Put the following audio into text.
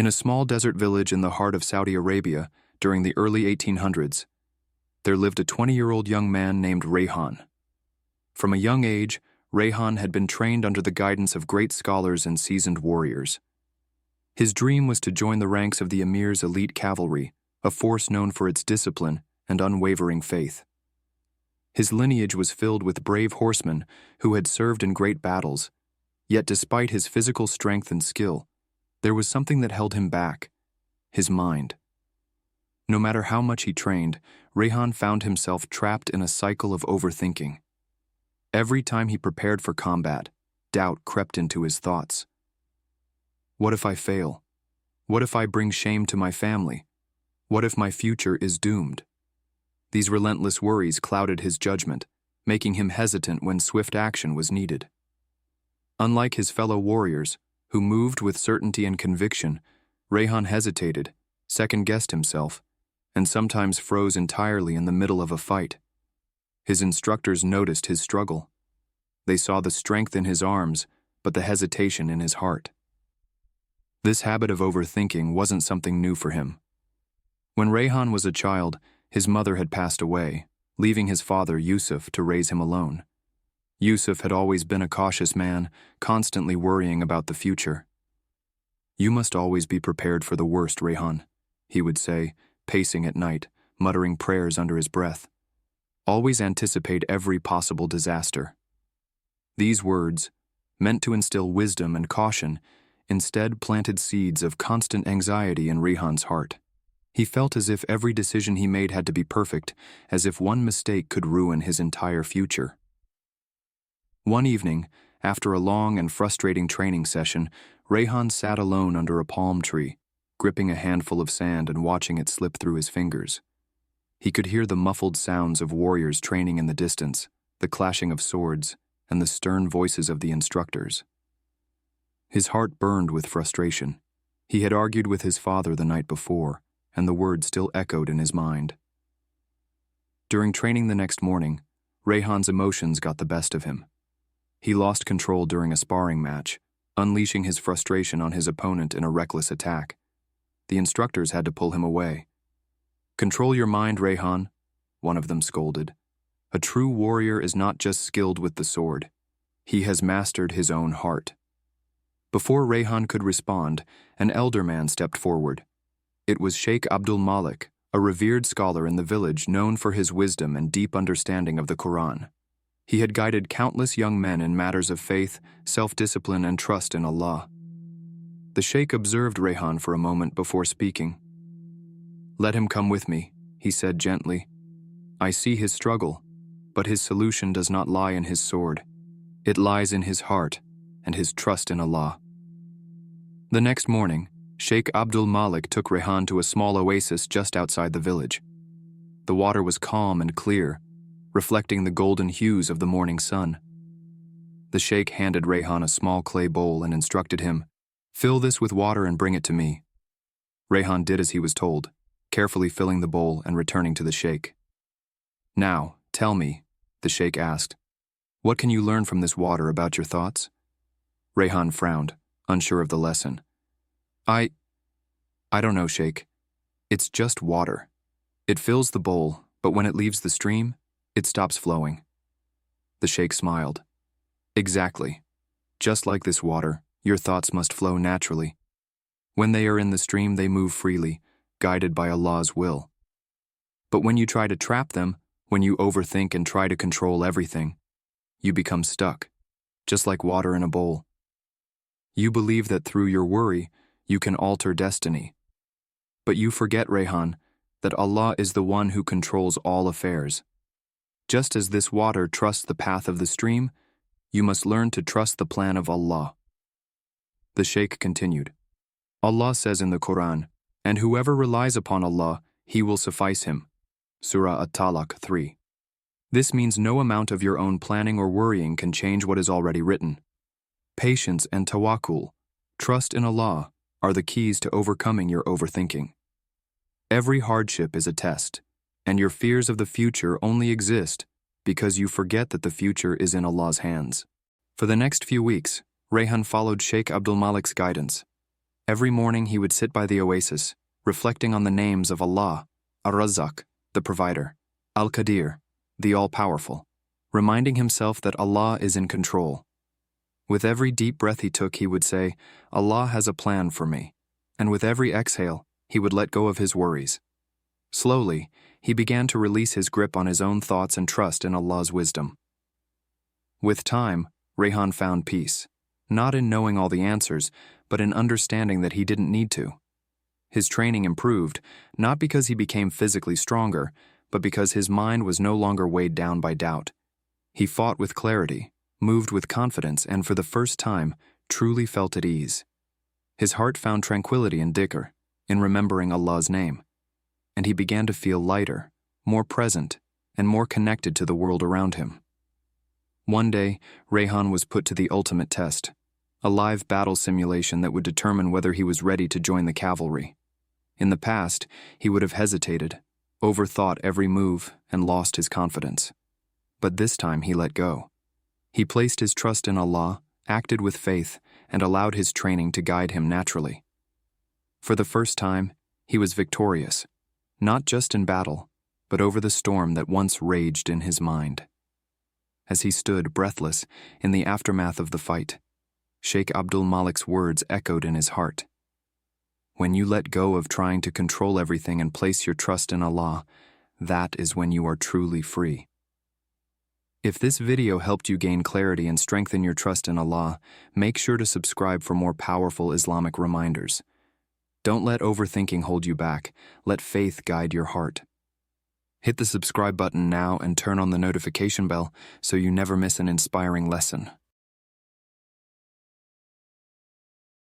In a small desert village in the heart of Saudi Arabia during the early 1800s, there lived a 20-year-old young man named Rehan. From a young age, Rehan had been trained under the guidance of great scholars and seasoned warriors. His dream was to join the ranks of the emir's elite cavalry, a force known for its discipline and unwavering faith. His lineage was filled with brave horsemen who had served in great battles, yet despite his physical strength and skill, there was something that held him back: his mind. No matter how much he trained, Rehan found himself trapped in a cycle of overthinking. Every time he prepared for combat, doubt crept into his thoughts. What if I fail? What if I bring shame to my family? What if my future is doomed? These relentless worries clouded his judgment, making him hesitant when swift action was needed. Unlike his fellow warriors, who moved with certainty and conviction, Rehan hesitated, second-guessed himself, and sometimes froze entirely in the middle of a fight. His instructors noticed his struggle. They saw the strength in his arms, but the hesitation in his heart. This habit of overthinking wasn't something new for him. When Rehan was a child, his mother had passed away, leaving his father, Yusuf, to raise him alone. Yusuf had always been a cautious man, constantly worrying about the future. "You must always be prepared for the worst, Rehan," he would say, pacing at night, muttering prayers under his breath. "Always anticipate every possible disaster." These words, meant to instill wisdom and caution, instead planted seeds of constant anxiety in Rehan's heart. He felt as if every decision he made had to be perfect, as if one mistake could ruin his entire future. One evening, after a long and frustrating training session, Rehan sat alone under a palm tree, gripping a handful of sand and watching it slip through his fingers. He could hear the muffled sounds of warriors training in the distance, the clashing of swords, and the stern voices of the instructors. His heart burned with frustration. He had argued with his father the night before, and the words still echoed in his mind. During training the next morning, Rehan's emotions got the best of him. He lost control during a sparring match, unleashing his frustration on his opponent in a reckless attack. The instructors had to pull him away. "Control your mind, Rehan," one of them scolded. "A true warrior is not just skilled with the sword. He has mastered his own heart." Before Rehan could respond, an elder man stepped forward. It was Sheikh Abdul Malik, a revered scholar in the village known for his wisdom and deep understanding of the Quran. He had guided countless young men in matters of faith, self-discipline, and trust in Allah. The sheikh observed Rehan for a moment before speaking. "Let him come with me," he said gently. "I see his struggle, but his solution does not lie in his sword. It lies in his heart and his trust in Allah." The next morning, Sheikh Abdul Malik took Rehan to a small oasis just outside the village. The water was calm and clear, reflecting the golden hues of the morning sun. The sheikh handed Rehan a small clay bowl and instructed him, "Fill this with water and bring it to me." Rehan did as he was told, carefully filling the bowl and returning to the sheikh. "Now, tell me," the sheikh asked, "what can you learn from this water about your thoughts?" Rehan frowned, unsure of the lesson. I don't know, sheikh. It's just water. It fills the bowl, but when it leaves the stream, it stops flowing." The sheikh smiled. "Exactly. Just like this water, your thoughts must flow naturally. When they are in the stream, they move freely, guided by Allah's will. But when you try to trap them, when you overthink and try to control everything, you become stuck, just like water in a bowl. You believe that through your worry, you can alter destiny. But you forget, Rehan, that Allah is the one who controls all affairs. Just as this water trusts the path of the stream, you must learn to trust the plan of Allah." The sheikh continued, "Allah says in the Quran, 'And whoever relies upon Allah, He will suffice him.' Surah At-Talaq 3. This means no amount of your own planning or worrying can change what is already written. Patience and tawakkul, trust in Allah, are the keys to overcoming your overthinking. Every hardship is a test, and your fears of the future only exist because you forget that the future is in Allah's hands." For the next few weeks, Rehan followed Sheikh Abdul Malik's guidance. Every morning he would sit by the oasis, reflecting on the names of Allah, Ar-Razzaq, the provider, Al-Qadir, the all-powerful, reminding himself that Allah is in control. With every deep breath he took, he would say, Allah has a plan for me, and with every exhale, he would let go of his worries. Slowly, he began to release his grip on his own thoughts and trust in Allah's wisdom. With time, Rehan found peace, not in knowing all the answers, but in understanding that he didn't need to. His training improved, not because he became physically stronger, but because his mind was no longer weighed down by doubt. He fought with clarity, moved with confidence, and for the first time, truly felt at ease. His heart found tranquility in dhikr, in remembering Allah's name, and he began to feel lighter, more present, and more connected to the world around him. One day, Rehan was put to the ultimate test, a live battle simulation that would determine whether he was ready to join the cavalry. In the past, he would have hesitated, overthought every move, and lost his confidence. But this time he let go. He placed his trust in Allah, acted with faith, and allowed his training to guide him naturally. For the first time, he was victorious, not just in battle, but over the storm that once raged in his mind. As he stood breathless in the aftermath of the fight, Sheikh Abdul Malik's words echoed in his heart. When you let go of trying to control everything and place your trust in Allah, that is when you are truly free. If this video helped you gain clarity and strengthen your trust in Allah, make sure to subscribe for more powerful Islamic reminders. Don't let overthinking hold you back. Let faith guide your heart. Hit the subscribe button now and turn on the notification bell so you never miss an inspiring lesson.